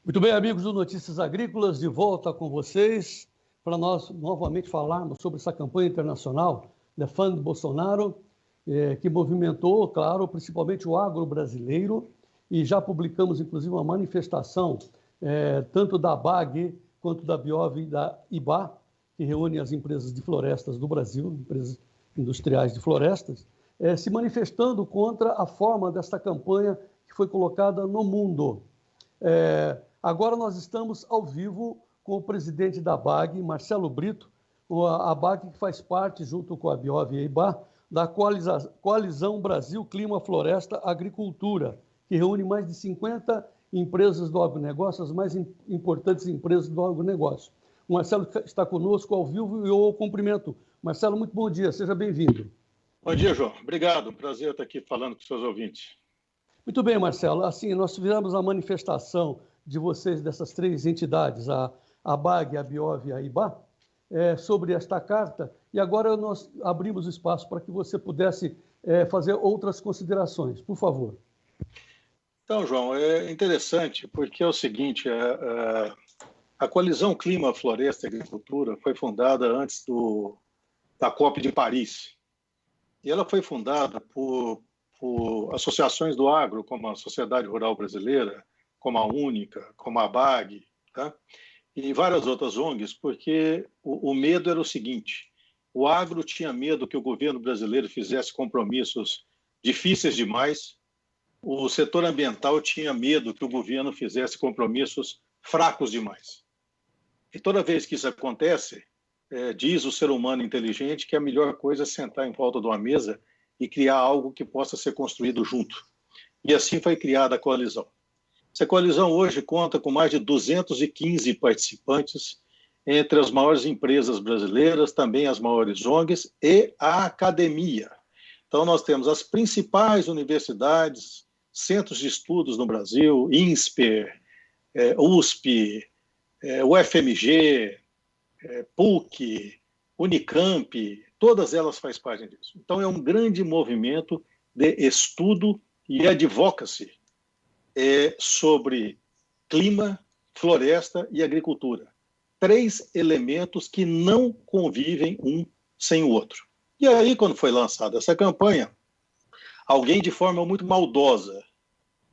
Muito bem, amigos do Notícias Agrícolas, de volta com vocês para nós novamente falarmos sobre essa campanha internacional Defund Bolsonaro, que movimentou, claro, principalmente o agro brasileiro, e já publicamos, inclusive, uma manifestação tanto da BAG quanto da Biov e da IBA, que reúne as empresas de florestas do Brasil, empresas industriais de florestas, se manifestando contra a forma desta campanha que foi colocada no mundo. Agora nós estamos ao vivo com o presidente da BAG, Marcelo Brito, a BAG que faz parte, junto com a Biov e a IBA, da Coalizão Brasil Clima, Floresta, Agricultura, que reúne mais de 50 empresas do agronegócio, as mais importantes empresas do agronegócio. O Marcelo está conosco ao vivo e eu o cumprimento. Marcelo, muito bom dia, seja bem-vindo. Bom dia, João. Obrigado, prazer estar aqui falando com os seus ouvintes. Muito bem, Marcelo. Assim, nós fizemos a manifestação de vocês, dessas três entidades, a BAG, a Biov e a IBA, sobre esta carta, e agora nós abrimos espaço para que você pudesse fazer outras considerações. Por favor. Então, João, é interessante porque é o seguinte, a Coalizão Clima, Floresta e Agricultura foi fundada antes da COP de Paris, e ela foi fundada por associações do agro, como a Sociedade Rural Brasileira, como a Única, como a BAG, tá? E várias outras ONGs, porque o medo era o seguinte: o agro tinha medo que o governo brasileiro fizesse compromissos difíceis demais, o setor ambiental tinha medo que o governo fizesse compromissos fracos demais. E toda vez que isso acontece, diz o ser humano inteligente que a melhor coisa é sentar em volta de uma mesa e criar algo que possa ser construído junto. E assim foi criada a coalizão. Essa coalizão hoje conta com mais de 215 participantes, entre as maiores empresas brasileiras, também as maiores ONGs e a academia. Então, nós temos as principais universidades, centros de estudos no Brasil, INSPER, USP, UFMG, PUC, Unicamp, todas elas fazem parte disso. Então, é um grande movimento de estudo e advocacy sobre clima, floresta e agricultura. Três elementos que não convivem um sem o outro. E aí, quando foi lançada essa campanha, alguém de forma muito maldosa,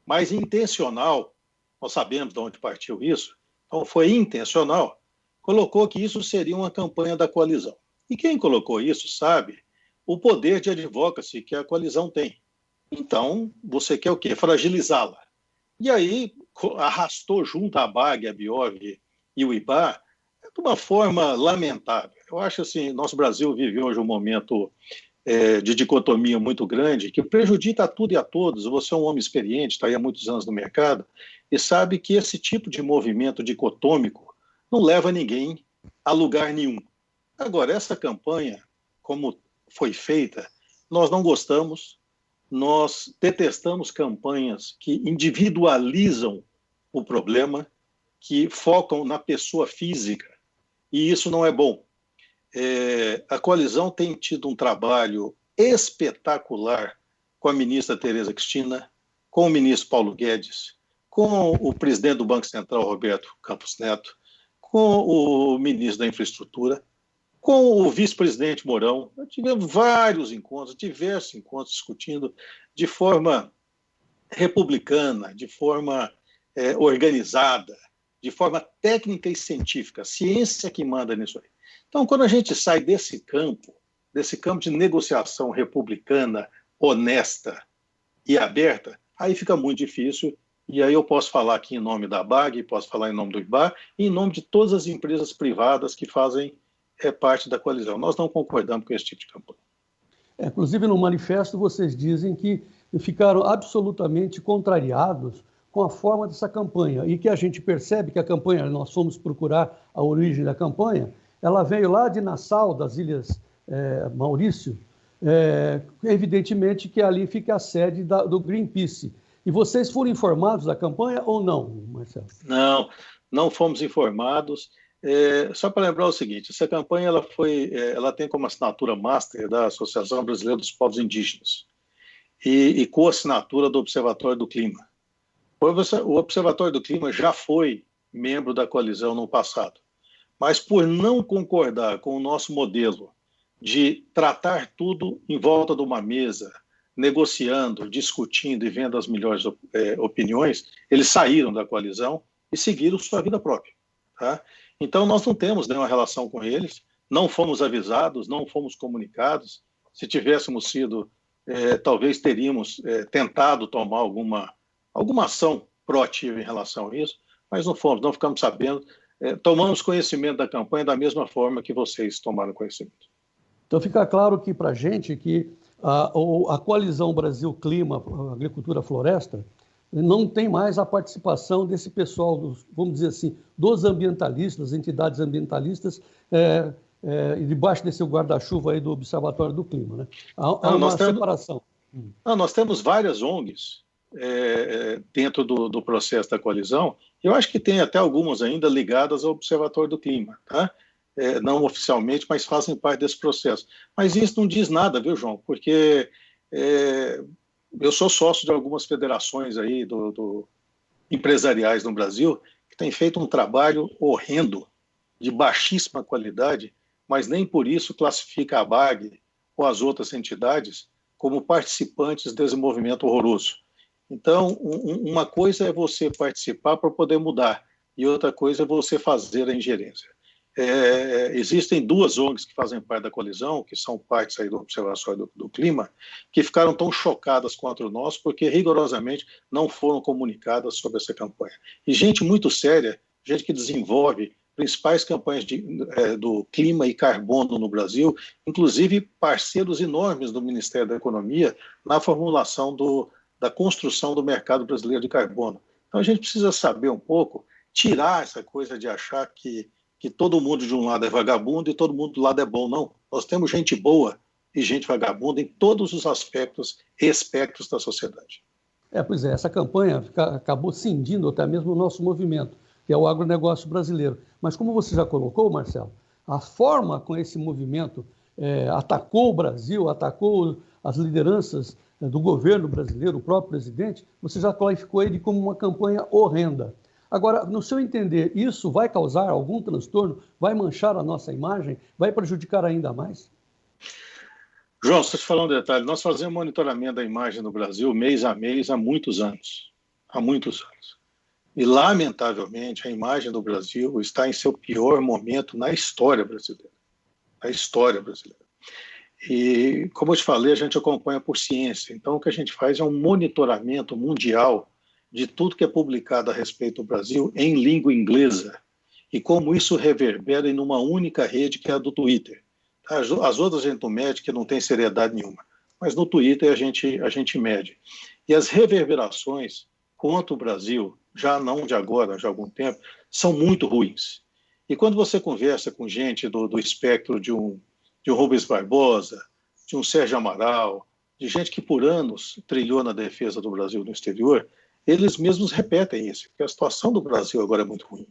mas intencional, nós sabemos de onde partiu isso, então foi intencional, colocou que isso seria uma campanha da coalizão. E quem colocou isso sabe o poder de advocacy que a coalizão tem. Então, você quer o quê? Fragilizá-la. E aí arrastou junto a BAG, a Biov e o IBA de uma forma lamentável. Eu acho assim, nosso Brasil vive hoje um momento de dicotomia muito grande, que prejudica a tudo e a todos. Você é um homem experiente, está aí há muitos anos no mercado, e sabe que esse tipo de movimento dicotômico não leva ninguém a lugar nenhum. Agora, essa campanha, como foi feita, nós não gostamos, nós detestamos campanhas que individualizam o problema, que focam na pessoa física, e isso não é bom. A coalizão tem tido um trabalho espetacular com a ministra Tereza Cristina, com o ministro Paulo Guedes, com o presidente do Banco Central, Roberto Campos Neto, com o ministro da Infraestrutura, com o vice-presidente Mourão. Tivemos vários encontros, diversos encontros discutindo de forma republicana, de forma organizada, de forma técnica e científica. A ciência que manda nisso aí. Então, quando a gente sai desse campo de negociação republicana, honesta e aberta, aí fica muito difícil. E aí eu posso falar aqui em nome da BAG, posso falar em nome do IBA, e em nome de todas as empresas privadas que fazem parte da coalizão. Nós não concordamos com esse tipo de campanha. Inclusive, no manifesto, vocês dizem que ficaram absolutamente contrariados com a forma dessa campanha, e que a gente percebe que a campanha, nós fomos procurar a origem da campanha, ela veio lá de Nassau, das Ilhas Maurício, evidentemente que ali fica a sede do Greenpeace. E vocês foram informados da campanha ou não, Marcelo? Não fomos informados. Só para lembrar o seguinte, essa campanha ela tem como assinatura master da Associação Brasileira dos Povos Indígenas e co-assinatura do Observatório do Clima. O Observatório do Clima já foi membro da coalizão no passado, mas por não concordar com o nosso modelo de tratar tudo em volta de uma mesa, negociando, discutindo e vendo as melhores opiniões, eles saíram da coalizão e seguiram sua vida própria. Tá? Então, nós não temos nenhuma relação com eles, não fomos avisados, não fomos comunicados. Se tivéssemos sido, talvez teríamos tentado tomar alguma ação proativa em relação a isso, mas não fomos, não ficamos sabendo. Tomamos conhecimento da campanha da mesma forma que vocês tomaram conhecimento. Então, fica claro que para a gente que a coalizão Brasil Clima, Agricultura, Floresta, não tem mais a participação desse pessoal, vamos dizer assim, dos ambientalistas, entidades ambientalistas, debaixo desse guarda-chuva aí do Observatório do Clima, né? Há uma separação. Nós temos várias ONGs dentro do processo da coalizão. Eu acho que tem até algumas ainda ligadas ao Observatório do Clima, tá? Não oficialmente, mas fazem parte desse processo. Mas isso não diz nada, viu, João? Porque eu sou sócio de algumas federações aí empresariais no Brasil que têm feito um trabalho horrendo, de baixíssima qualidade, mas nem por isso classifica a BAG ou as outras entidades como participantes desse movimento horroroso. Então, uma coisa é você participar para poder mudar, e outra coisa é você fazer a ingerência. Existem duas ONGs que fazem parte da coalizão, que são partes aí do Observatório do Clima, que ficaram tão chocadas contra nós porque rigorosamente não foram comunicadas sobre essa campanha. E gente muito séria, gente que desenvolve principais campanhas do clima e carbono no Brasil, inclusive parceiros enormes do Ministério da Economia na formulação da construção do mercado brasileiro de carbono. Então a gente precisa saber um pouco, tirar essa coisa de achar que todo mundo de um lado é vagabundo e todo mundo do lado é bom. Não, nós temos gente boa e gente vagabunda em todos os aspectos e espectros da sociedade. Pois é, essa campanha acabou cindindo até mesmo o nosso movimento, que é o agronegócio brasileiro. Mas como você já colocou, Marcelo, a forma como esse movimento atacou o Brasil, atacou as lideranças do governo brasileiro, o próprio presidente, você já qualificou ele como uma campanha horrenda. Agora, no seu entender, isso vai causar algum transtorno? Vai manchar a nossa imagem? Vai prejudicar ainda mais? João, estou te falando um detalhe. Nós fazemos monitoramento da imagem no Brasil mês a mês há muitos anos. Há muitos anos. E, lamentavelmente, a imagem do Brasil está em seu pior momento na história brasileira. Na história brasileira. E, como eu te falei, a gente acompanha por ciência. Então, o que a gente faz é um monitoramento mundial de tudo que é publicado a respeito do Brasil em língua inglesa e como isso reverbera em uma única rede, que é a do Twitter. As outras a gente não mede, que não tem seriedade nenhuma, mas no Twitter a gente mede. E as reverberações contra o Brasil, já não de agora, já há algum tempo, são muito ruins. E quando você conversa com gente do espectro de um Rubens Barbosa, de um Sérgio Amaral, de gente que por anos trilhou na defesa do Brasil no exterior, eles mesmos repetem isso, que a situação do Brasil agora é muito ruim.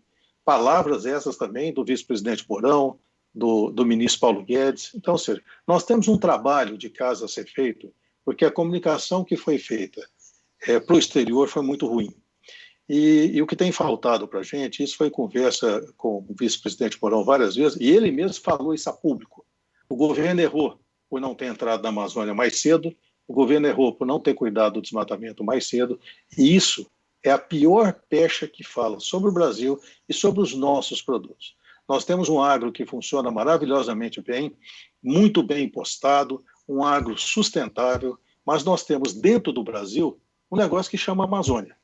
Palavras essas também do vice-presidente Mourão, do ministro Paulo Guedes. Então, ou seja, nós temos um trabalho de casa a ser feito, porque a comunicação que foi feita para o exterior foi muito ruim. E o que tem faltado para a gente, isso foi em conversa com o vice-presidente Mourão várias vezes, e ele mesmo falou isso a público. O governo errou por não ter entrado na Amazônia mais cedo, o governo errou por não ter cuidado do desmatamento mais cedo, e isso é a pior pecha que fala sobre o Brasil e sobre os nossos produtos. Nós temos um agro que funciona maravilhosamente bem, muito bem impostado, um agro sustentável, mas nós temos dentro do Brasil um negócio que chama Amazônia.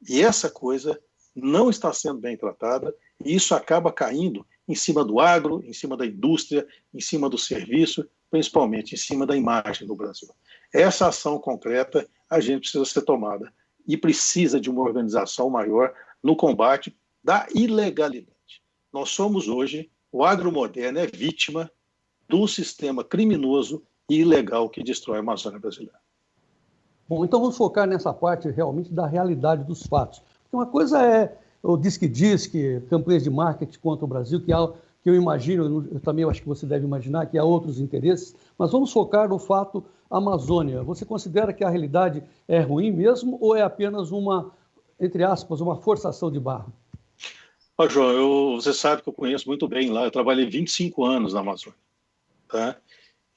E essa coisa não está sendo bem tratada, e isso acaba caindo em cima do agro, em cima da indústria, em cima do serviço, principalmente em cima da imagem do Brasil. Essa ação concreta a gente precisa ser tomada e precisa de uma organização maior no combate da ilegalidade. Nós somos hoje, o agro moderno é vítima do sistema criminoso e ilegal que destrói a Amazônia brasileira. Bom, então vamos focar nessa parte realmente da realidade dos fatos. Porque uma coisa é o diz-que-diz-que, campanhas de marketing contra o Brasil, que eu imagino, eu também acho que você deve imaginar que há outros interesses, mas vamos focar no fato Amazônia. Você considera que a realidade é ruim mesmo ou é apenas uma entre aspas, uma forçação de barra? João, você sabe que eu conheço muito bem lá, eu trabalhei 25 anos na Amazônia, tá?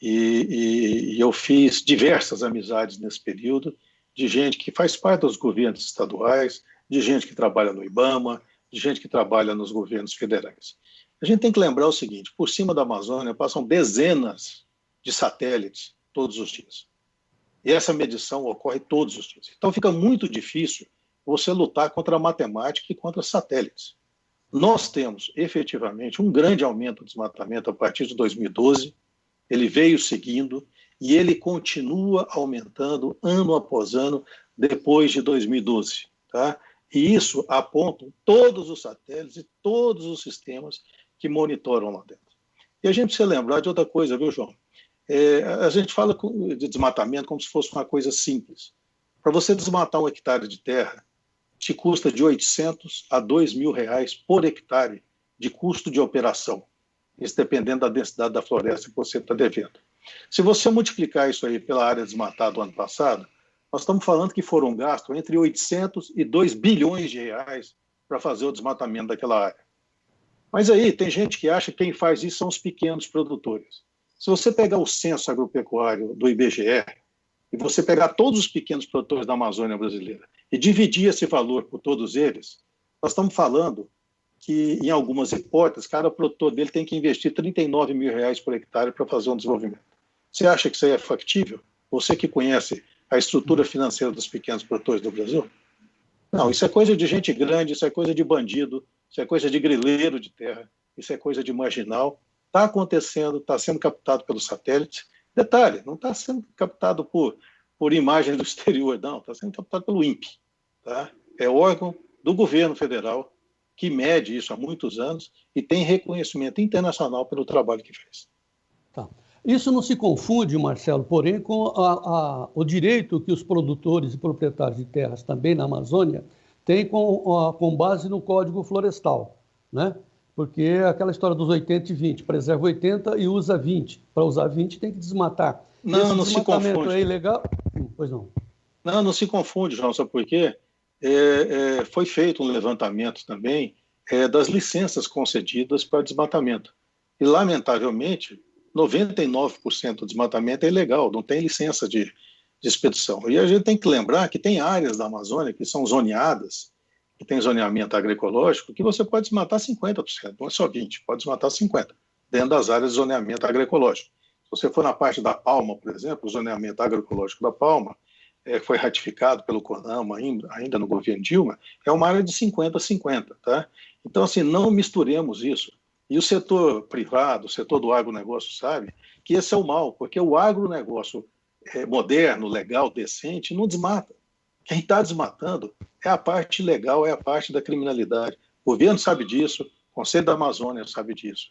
E eu fiz diversas amizades nesse período, de gente que faz parte dos governos estaduais, de gente que trabalha no IBAMA, de gente que trabalha nos governos federais. A gente tem que lembrar o seguinte, por cima da Amazônia passam dezenas de satélites todos os dias. E essa medição ocorre todos os dias. Então fica muito difícil você lutar contra a matemática e contra satélites. Nós temos, efetivamente, um grande aumento do desmatamento a partir de 2012, ele veio seguindo e ele continua aumentando ano após ano depois de 2012. Tá? E isso apontam todos os satélites e todos os sistemas que monitoram lá dentro. E a gente precisa lembrar de outra coisa, viu, João? A gente fala de desmatamento como se fosse uma coisa simples. Para você desmatar 1 hectare de terra, te custa de 800 a 2 mil reais por hectare de custo de operação, isso dependendo da densidade da floresta que você está devendo. Se você multiplicar isso aí pela área desmatada do ano passado, nós estamos falando que foram gastos entre 800 e 2 bilhões de reais para fazer o desmatamento daquela área. Mas aí tem gente que acha que quem faz isso são os pequenos produtores. Se você pegar o censo agropecuário do IBGE e você pegar todos os pequenos produtores da Amazônia brasileira e dividir esse valor por todos eles, nós estamos falando que, em algumas hipóteses, cada produtor dele tem que investir 39 mil reais por hectare para fazer um desenvolvimento. Você acha que isso aí é factível? Você que conhece a estrutura financeira dos pequenos produtores do Brasil? Não, isso é coisa de gente grande, isso é coisa de bandido, isso é coisa de grileiro de terra, isso é coisa de marginal. Está acontecendo, está sendo captado pelos satélites. Detalhe, não está sendo captado por imagens do exterior, não, está sendo captado pelo INPE. Tá? É órgão do governo federal que mede isso há muitos anos e tem reconhecimento internacional pelo trabalho que fez. Tá. Isso não se confunde, Marcelo, porém, com o direito que os produtores e proprietários de terras também na Amazônia têm com base no Código Florestal, né? Porque é aquela história dos 80 e 20, preserva 80 e usa 20. Para usar 20 tem que desmatar. Não, não se confunde. É ilegal? Pois não. Não se confunde, João, sabe por quê? Foi feito um levantamento também das licenças concedidas para desmatamento. E, lamentavelmente, 99% do desmatamento é ilegal, não tem licença de expedição. E a gente tem que lembrar que tem áreas da Amazônia que são zoneadas, que tem zoneamento agroecológico, que você pode desmatar 50%, não é só 20%, pode desmatar 50%, dentro das áreas de zoneamento agroecológico. Se você for na parte da Palma, por exemplo, o zoneamento agroecológico da Palma, foi ratificado pelo CONAMA ainda no governo Dilma, é uma área de 50-50, tá? Então, assim, não misturemos isso. E o setor privado, o setor do agronegócio sabe que esse é o mal, porque o agronegócio moderno, legal, decente, não desmata. Quem está desmatando é a parte legal, é a parte da criminalidade. O governo sabe disso, o Conselho da Amazônia sabe disso,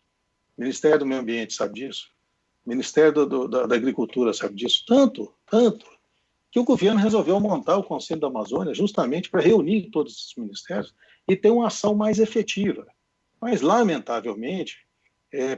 o Ministério do Meio Ambiente sabe disso, o Ministério da Agricultura sabe disso, tanto, que o governo resolveu montar o Conselho da Amazônia justamente para reunir todos esses ministérios e ter uma ação mais efetiva. Mas, lamentavelmente,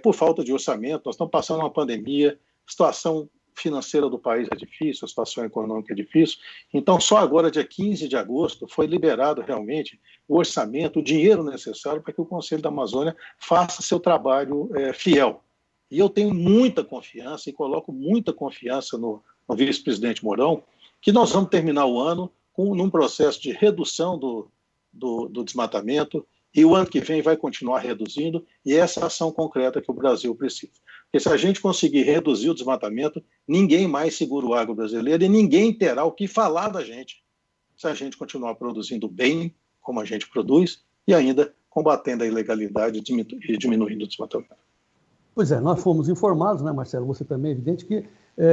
por falta de orçamento, nós estamos passando uma pandemia, a situação financeira do país é difícil, a situação econômica é difícil. Então, só agora, dia 15 de agosto, foi liberado realmente o orçamento, o dinheiro necessário para que o Conselho da Amazônia faça seu trabalho fiel. E eu tenho muita confiança e coloco muita confiança no vice-presidente Mourão, que nós vamos terminar o ano num processo de redução do desmatamento, e o ano que vem vai continuar reduzindo, e essa é a ação concreta que o Brasil precisa. Porque se a gente conseguir reduzir o desmatamento, ninguém mais segura o agro brasileiro e ninguém terá o que falar da gente se a gente continuar produzindo bem, como a gente produz, e ainda combatendo a ilegalidade e diminuindo o desmatamento. Pois é, nós fomos informados, né, Marcelo, você também é evidente, que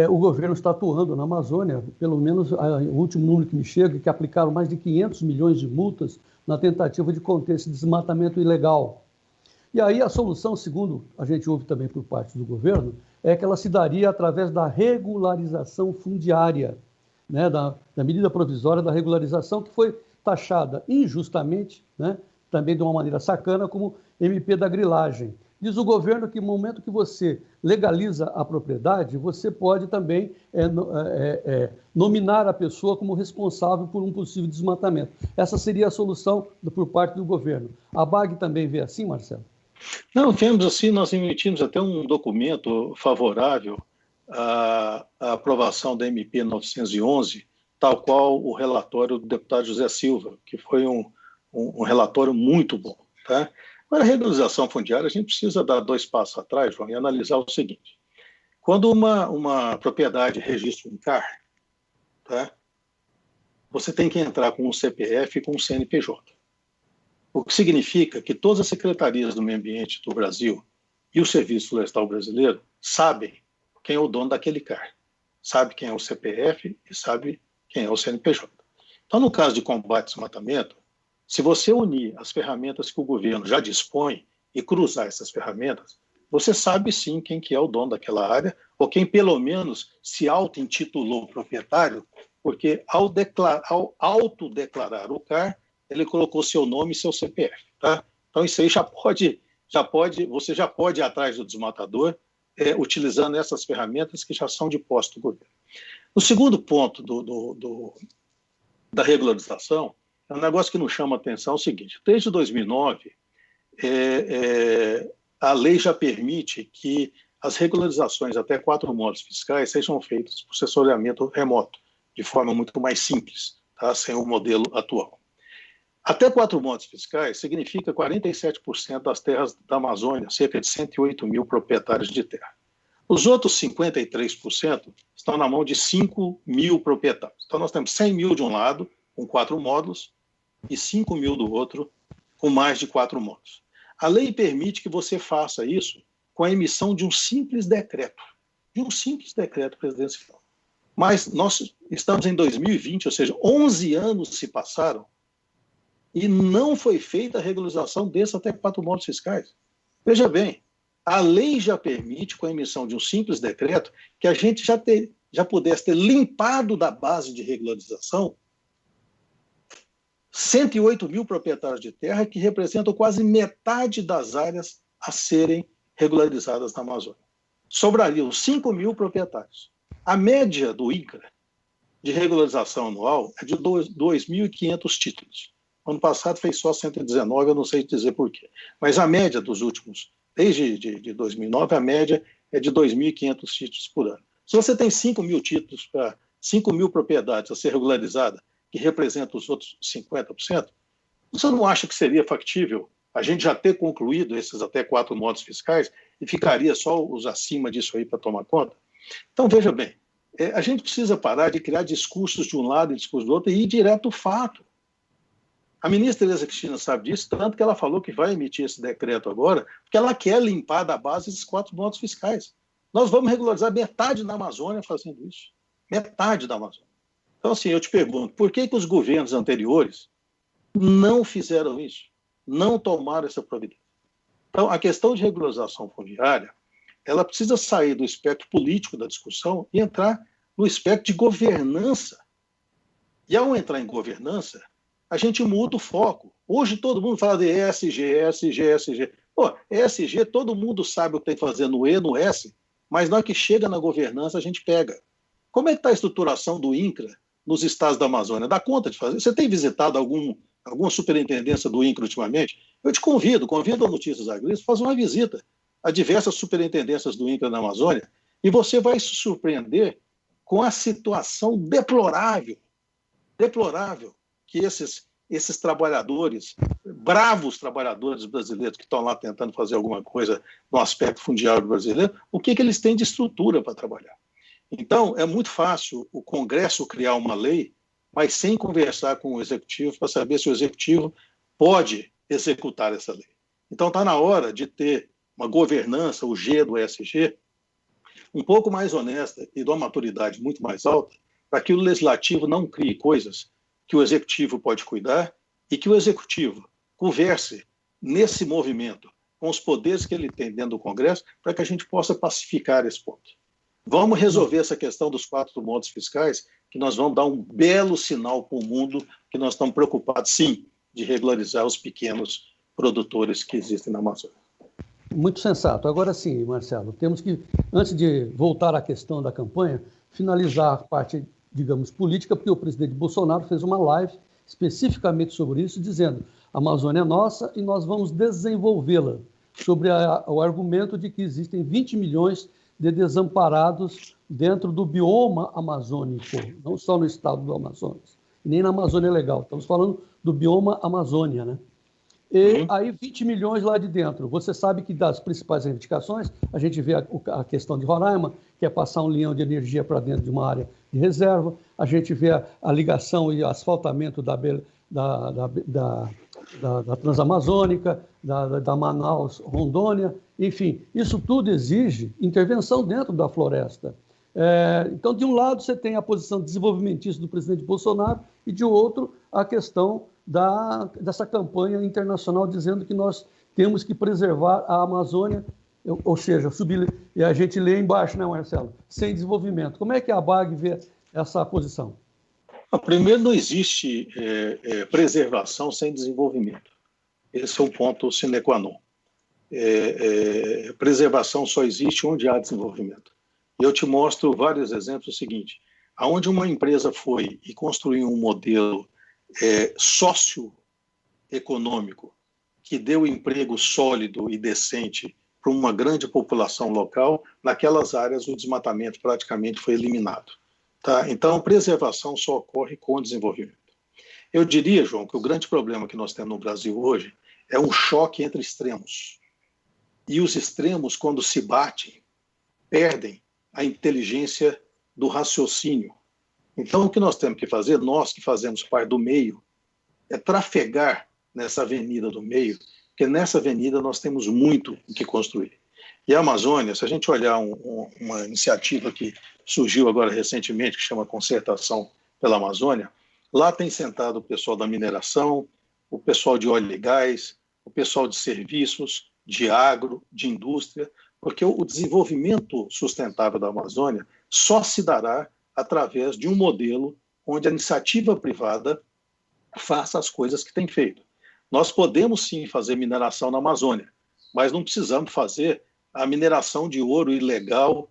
o governo está atuando na Amazônia, pelo menos o último número que me chega, que aplicaram mais de 500 milhões de multas na tentativa de conter esse desmatamento ilegal. E aí a solução, segundo a gente ouve também por parte do governo, é que ela se daria através da regularização fundiária, né, da medida provisória da regularização, que foi taxada injustamente, né, também de uma maneira sacana, como MP da grilagem. Diz o governo que no momento que você legaliza a propriedade, você pode também nominar a pessoa como responsável por um possível desmatamento. Essa seria a solução por parte do governo. A BAG também vê assim, Marcelo? Não, vemos assim, nós emitimos até um documento favorável à aprovação da MP 911, tal qual o relatório do deputado José Silva, que foi um relatório muito bom. Tá? Agora, a regularização fundiária, a gente precisa dar 2 passos atrás, João, e analisar o seguinte. Quando uma propriedade registra um CAR, tá? Você tem que entrar com um CPF e com um CNPJ. O que significa que todas as secretarias do meio ambiente do Brasil e o Serviço Florestal Brasileiro sabem quem é o dono daquele CAR, sabe quem é o CPF e sabe quem é o CNPJ. Então, no caso de combate ao desmatamento, se você unir as ferramentas que o governo já dispõe e cruzar essas ferramentas, você sabe sim quem que é o dono daquela área, ou quem pelo menos se auto-intitulou proprietário, porque ao autodeclarar o CAR, ele colocou seu nome e seu CPF. Tá? Então isso aí você já pode ir atrás do desmatador utilizando essas ferramentas que já são de posse do governo. O segundo ponto da regularização é um negócio que nos chama a atenção, é o seguinte: desde 2009, a lei já permite que as regularizações até 4 modos fiscais sejam feitas por sensoriamento remoto, de forma muito mais simples, tá? Sem o modelo atual. Até 4 modos fiscais significa 47% das terras da Amazônia, cerca de 108 mil proprietários de terra. Os outros 53% estão na mão de 5 mil proprietários. Então nós temos 100 mil de um lado, com 4 módulos, e 5 mil do outro, com mais de 4 módulos. A lei permite que você faça isso com a emissão de um simples decreto presidencial. Mas nós estamos em 2020, ou seja, 11 anos se passaram e não foi feita a regularização desses até 4 módulos fiscais. Veja bem, a lei já permite, com a emissão de um simples decreto, que a gente já pudesse ter limpado da base de regularização 108 mil proprietários de terra, que representam quase metade das áreas a serem regularizadas na Amazônia. Sobrariam 5 mil proprietários. A média do INCRA de regularização anual é de 2.500 títulos. Ano passado fez só 119, eu não sei dizer por quê. Mas a média dos últimos, desde de 2009, a média é de 2.500 títulos por ano. Se você tem 5 mil títulos para 5 mil propriedades a ser regularizada, que representa os outros 50%, você não acha que seria factível a gente já ter concluído esses até 4 modos fiscais e ficaria só os acima disso aí para tomar conta? Então, veja bem, a gente precisa parar de criar discursos de um lado e discursos do outro e ir direto ao fato. A ministra Tereza Cristina sabe disso, tanto que ela falou que vai emitir esse decreto agora, porque ela quer limpar da base esses 4 modos fiscais. Nós vamos regularizar metade da Amazônia fazendo isso. Metade da Amazônia. Então, assim, eu te pergunto, por que os governos anteriores não fizeram isso? Não tomaram essa providência? Então, a questão de regularização fundiária, ela precisa sair do espectro político da discussão e entrar no espectro de governança. E ao entrar em governança, a gente muda o foco. Hoje todo mundo fala de ESG, ESG, ESG. Pô, ESG, todo mundo sabe o que tem que fazer no E, no S, mas na hora que chega na governança, a gente pega. Como é que está a estruturação do INCRA nos estados da Amazônia? Dá conta de fazer? Você tem visitado alguma superintendência do INCRA ultimamente? Eu te convido a Notícias Agrícolas, fazer uma visita a diversas superintendências do INCRA na Amazônia e você vai se surpreender com a situação deplorável que esses trabalhadores, bravos trabalhadores brasileiros que estão lá tentando fazer alguma coisa no aspecto fundiário brasileiro, o que eles têm de estrutura para trabalhar. Então, é muito fácil o Congresso criar uma lei, mas sem conversar com o Executivo para saber se o Executivo pode executar essa lei. Então, está na hora de ter uma governança, o G do ESG, um pouco mais honesta e de uma maturidade muito mais alta, para que o Legislativo não crie coisas que o Executivo pode cuidar e que o Executivo converse nesse movimento com os poderes que ele tem dentro do Congresso para que a gente possa pacificar esse ponto. Vamos resolver essa questão dos 4 modos fiscais, que nós vamos dar um belo sinal para o mundo que nós estamos preocupados, sim, de regularizar os pequenos produtores que existem na Amazônia. Muito sensato. Agora sim, Marcelo, temos que, antes de voltar à questão da campanha, finalizar a parte, digamos, política, porque o presidente Bolsonaro fez uma live especificamente sobre isso, dizendo: a Amazônia é nossa e nós vamos desenvolvê-la, sobre o argumento de que existem 20 milhões de desamparados dentro do bioma amazônico, não só no estado do Amazonas, nem na Amazônia Legal. Estamos falando do bioma Amazônia, né? E aí 20 milhões lá de dentro. Você sabe que das principais reivindicações, a gente vê a questão de Roraima, que é passar um leão de energia para dentro de uma área de reserva, a gente vê a ligação e asfaltamento da Transamazônica, da Manaus-Rondônia, enfim, isso tudo exige intervenção dentro da floresta. Então, de um lado, você tem a posição desenvolvimentista do presidente Bolsonaro e, de outro, a questão dessa campanha internacional dizendo que nós temos que preservar a Amazônia, ou seja, e a gente lê embaixo, né, Marcelo? Sem desenvolvimento. Como é que a ABAG vê essa posição? Primeiro, não existe preservação sem desenvolvimento. Esse é um ponto sine qua non. Preservação só existe onde há desenvolvimento. E eu te mostro vários exemplos. O seguinte: aonde uma empresa foi e construiu um modelo socioeconômico que deu emprego sólido e decente para uma grande população local, naquelas áreas o desmatamento praticamente foi eliminado. Tá? Então, preservação só ocorre com desenvolvimento. Eu diria, João, que o grande problema que nós temos no Brasil hoje é um choque entre extremos. E os extremos, quando se batem, perdem a inteligência do raciocínio. Então, o que nós temos que fazer, nós que fazemos parte do meio, é trafegar nessa avenida do meio, porque nessa avenida nós temos muito o que construir. E a Amazônia, se a gente olhar uma iniciativa que surgiu agora recentemente, que chama Concertação pela Amazônia, lá tem sentado o pessoal da mineração, o pessoal de óleo e gás, o pessoal de serviços, de agro, de indústria, porque o desenvolvimento sustentável da Amazônia só se dará através de um modelo onde a iniciativa privada faça as coisas que tem feito. Nós podemos sim fazer mineração na Amazônia, mas não precisamos fazer a mineração de ouro ilegal,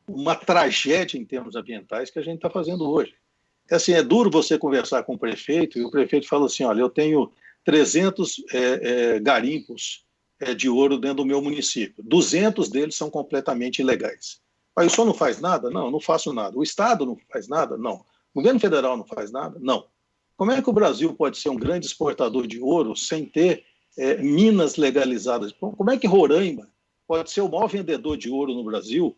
uma tragédia em termos ambientais que a gente está fazendo hoje. É duro você conversar com o prefeito e o prefeito fala assim: olha, eu tenho 300 garimpos de ouro dentro do meu município, 200 deles são completamente ilegais. Mas o senhor não faz nada? Não, não faço nada. O Estado não faz nada? Não. O governo federal não faz nada? Não. Como é que o Brasil pode ser um grande exportador de ouro sem ter minas legalizadas? Como é que Roraima pode ser o maior vendedor de ouro no Brasil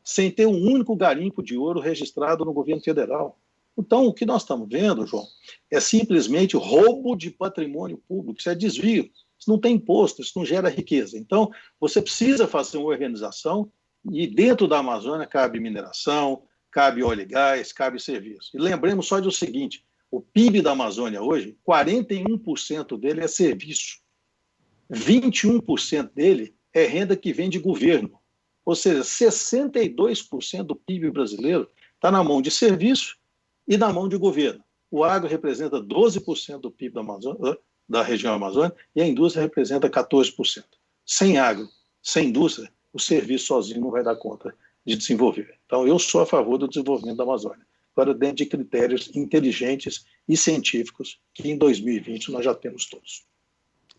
sem ter um único garimpo de ouro registrado no governo federal? Então, o que nós estamos vendo, João, é simplesmente roubo de patrimônio público, isso é desvio, isso não tem imposto, isso não gera riqueza. Então, você precisa fazer uma organização e dentro da Amazônia cabe mineração, cabe óleo e gás, cabe serviço. E lembremos só de o seguinte: o PIB da Amazônia hoje, 41% dele é serviço, 21% dele é renda que vem de governo. Ou seja, 62% do PIB brasileiro está na mão de serviço e na mão de governo. O agro representa 12% do PIB da região amazônica e a indústria representa 14%. Sem agro, sem indústria, o serviço sozinho não vai dar conta de desenvolver. Então, eu sou a favor do desenvolvimento da Amazônia, agora dentro de critérios inteligentes e científicos, que em 2020 nós já temos todos.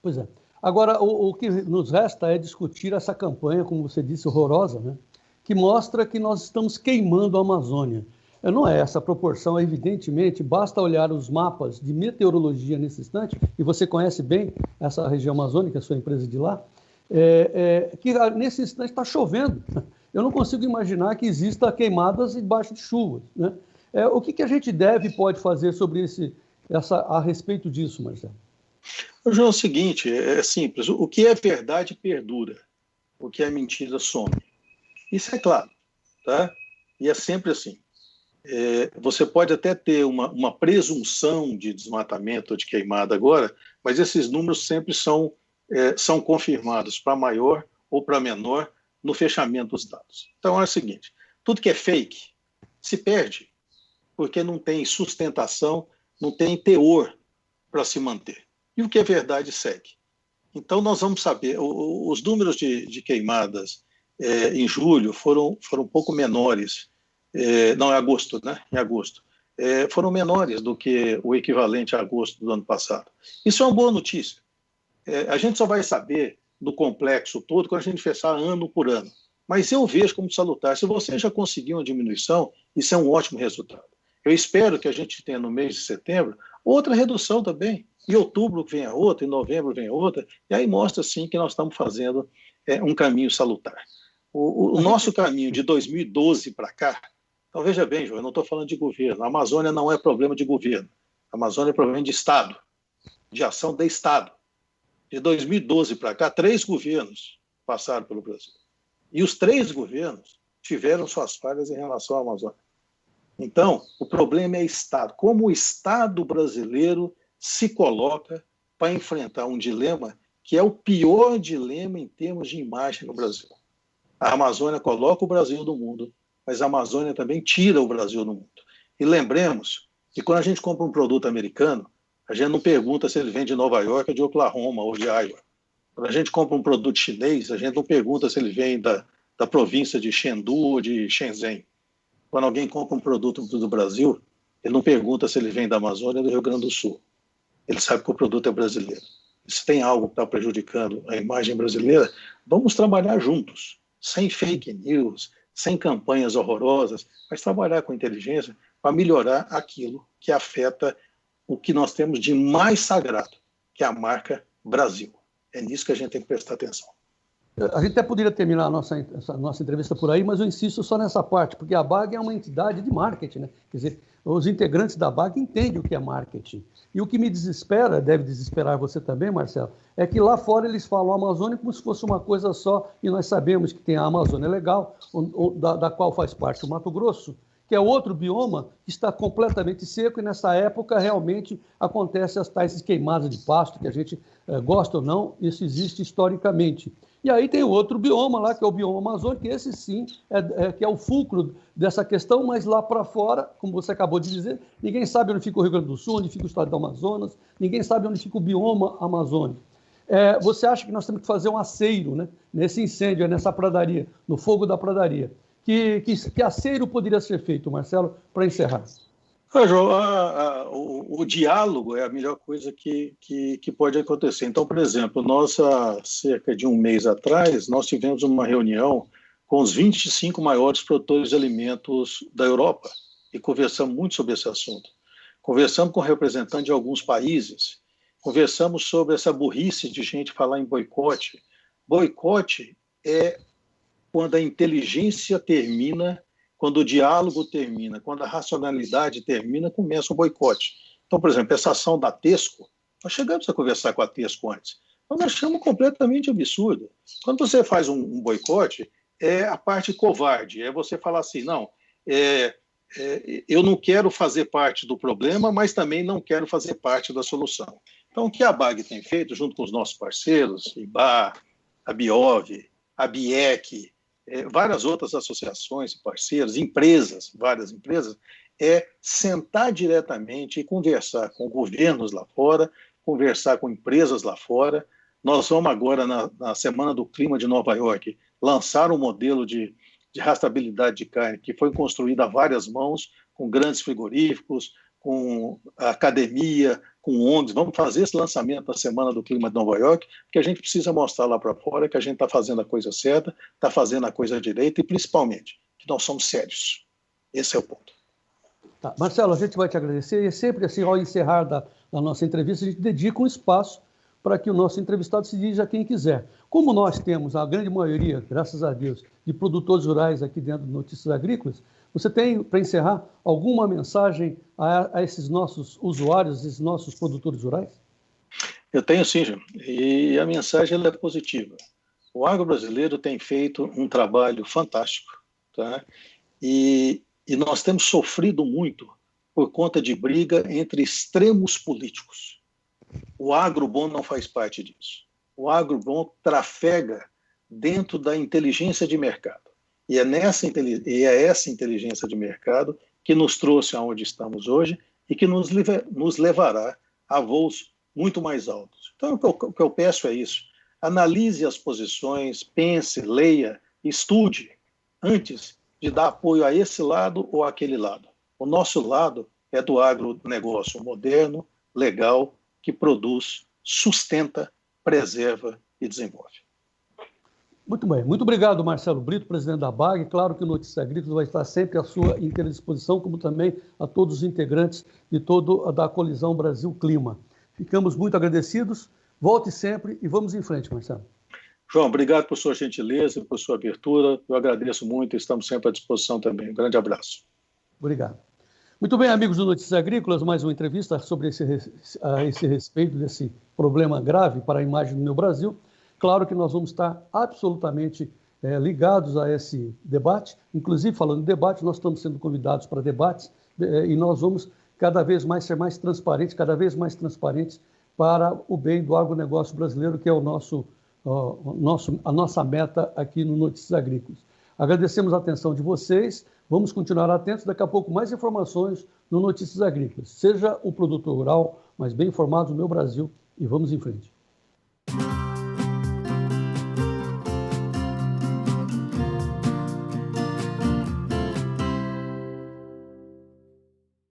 Pois é. Agora, o que nos resta é discutir essa campanha, como você disse, horrorosa, né? Que mostra que nós estamos queimando a Amazônia. Não é essa proporção, evidentemente, basta olhar os mapas de meteorologia nesse instante, e você conhece bem essa região amazônica, a sua empresa de lá, que nesse instante está chovendo. Eu não consigo imaginar que exista queimadas embaixo de chuvas, né? O que a gente deve e pode fazer sobre a respeito disso, Marcelo? João, é o seguinte, é simples. O que é verdade perdura. O que é mentira some. Isso é claro, tá? E é sempre assim. Você pode até ter uma presunção de desmatamento ou de queimada agora, mas esses números sempre são confirmados para maior ou para menor no fechamento dos dados. Então é o seguinte: tudo que é fake se perde, porque não tem sustentação, não tem teor para se manter. E o que é verdade segue. Então, nós vamos saber, os números de queimadas em julho foram um pouco menores, não, em agosto, né? Em agosto. Foram menores do que o equivalente a agosto do ano passado. Isso é uma boa notícia. A gente só vai saber do complexo todo quando a gente fechar ano por ano. Mas eu vejo como salutar. Se você já conseguiu uma diminuição, isso é um ótimo resultado. Eu espero que a gente tenha no mês de setembro outra redução também. Em outubro venha outra, em novembro venha outra, e aí mostra sim que nós estamos fazendo um caminho salutar. O nosso caminho de 2012 para cá, então veja bem, João, eu não estou falando de governo. A Amazônia não é problema de governo. A Amazônia é problema de Estado, de ação de Estado. De 2012 para cá, 3 governos passaram pelo Brasil. E os 3 governos tiveram suas falhas em relação à Amazônia. Então, o problema é Estado. Como o Estado brasileiro se coloca para enfrentar um dilema que é o pior dilema em termos de imagem no Brasil. A Amazônia coloca o Brasil no mundo, mas a Amazônia também tira o Brasil do mundo. E lembremos que quando a gente compra um produto americano, a gente não pergunta se ele vem de Nova York, ou de Oklahoma ou de Iowa. Quando a gente compra um produto chinês, a gente não pergunta se ele vem da província de Chengdu ou de Shenzhen. Quando alguém compra um produto do Brasil, ele não pergunta se ele vem da Amazônia ou do Rio Grande do Sul. Ele sabe que o produto é brasileiro. Se tem algo que está prejudicando a imagem brasileira, vamos trabalhar juntos, sem fake news, sem campanhas horrorosas, mas trabalhar com inteligência para melhorar aquilo que afeta o que nós temos de mais sagrado, que é a marca Brasil. É nisso que a gente tem que prestar atenção. A gente até poderia terminar a nossa entrevista por aí, mas eu insisto só nessa parte, porque a BAG é uma entidade de marketing, né? Quer dizer, os integrantes da BAG entendem o que é marketing. E o que me desespera, deve desesperar você também, Marcelo, é que lá fora eles falam a Amazônia como se fosse uma coisa só, e nós sabemos que tem a Amazônia Legal, da qual faz parte o Mato Grosso, que é outro bioma que está completamente seco, e nessa época realmente acontecem as tais queimadas de pasto, que a gente gosta ou não, isso existe historicamente. E aí tem outro bioma lá, que é o bioma amazônico, que esse sim que é o fulcro dessa questão, mas lá para fora, como você acabou de dizer, ninguém sabe onde fica o Rio Grande do Sul, onde fica o estado do Amazonas, ninguém sabe onde fica o bioma amazônico. Você acha que nós temos que fazer um aceiro, né, nesse incêndio, nessa pradaria, no fogo da pradaria? Que aceiro poderia ser feito, Marcelo, para encerrar? João, o diálogo é a melhor coisa que pode acontecer. Então, por exemplo, nós, há cerca de um mês atrás, nós tivemos uma reunião com os 25 maiores produtores de alimentos da Europa e conversamos muito sobre esse assunto. Conversamos com representantes de alguns países, conversamos sobre essa burrice de gente falar em boicote. Boicote é quando a inteligência termina, quando o diálogo termina, quando a racionalidade termina, começa o boicote. Então, por exemplo, essa ação da Tesco, nós chegamos a conversar com a Tesco antes, nós achamos completamente absurdo. Quando você faz um boicote, é a parte covarde, é você falar assim, não, eu não quero fazer parte do problema, mas também não quero fazer parte da solução. Então, o que a BAG tem feito, junto com os nossos parceiros, IBA, a BIOV, a BIEC, várias outras associações e parceiros, empresas, várias empresas, é sentar diretamente e conversar com governos lá fora, conversar com empresas lá fora. Nós vamos agora, na Semana do Clima de Nova York, lançar um modelo de rastreabilidade de carne que foi construído a várias mãos, com grandes frigoríficos, com a academia, com ONGs. Vamos fazer esse lançamento na Semana do Clima de Nova York, porque a gente precisa mostrar lá para fora que a gente está fazendo a coisa certa, está fazendo a coisa direita e, principalmente, que nós somos sérios. Esse é o ponto. Tá. Marcelo, a gente vai te agradecer e sempre assim, ao encerrar da nossa entrevista, a gente dedica um espaço para que o nosso entrevistado se dirija a quem quiser. Como nós temos a grande maioria, graças a Deus, de produtores rurais aqui dentro do Notícias Agrícolas, você tem, para encerrar, alguma mensagem a esses nossos usuários, esses nossos produtores rurais? Eu tenho sim, João. E a mensagem ela é positiva. O agro brasileiro tem feito um trabalho fantástico, tá? E nós temos sofrido muito por conta de briga entre extremos políticos. O agro bom não faz parte disso. O agro bom trafega dentro da inteligência de mercado. E é essa inteligência de mercado que nos trouxe aonde estamos hoje e que nos levará a voos muito mais altos. Então, o que eu peço é isso. Analise as posições, pense, leia, estude antes de dar apoio a esse lado ou àquele lado. O nosso lado é do agronegócio moderno, legal, que produz, sustenta, preserva e desenvolve. Muito bem. Muito obrigado, Marcelo Brito, presidente da BAG. Claro que o Notícias Agrícolas vai estar sempre à sua inteira disposição, como também a todos os integrantes da Coalizão Brasil Clima. Ficamos muito agradecidos. Volte sempre e vamos em frente, Marcelo. João, obrigado por sua gentileza, por sua abertura. Eu agradeço muito e estamos sempre à disposição também. Um grande abraço. Obrigado. Muito bem, amigos do Notícias Agrícolas, mais uma entrevista sobre esse respeito desse problema grave para a imagem do meu Brasil. Claro que nós vamos estar absolutamente ligados a esse debate. Inclusive, falando de debate, nós estamos sendo convidados para debates e nós vamos cada vez mais ser mais transparentes, para o bem do agronegócio brasileiro, que é a nossa meta aqui no Notícias Agrícolas. Agradecemos a atenção de vocês, vamos continuar atentos, daqui a pouco mais informações no Notícias Agrícolas. Seja o produtor rural mais bem informado do meu Brasil e vamos em frente.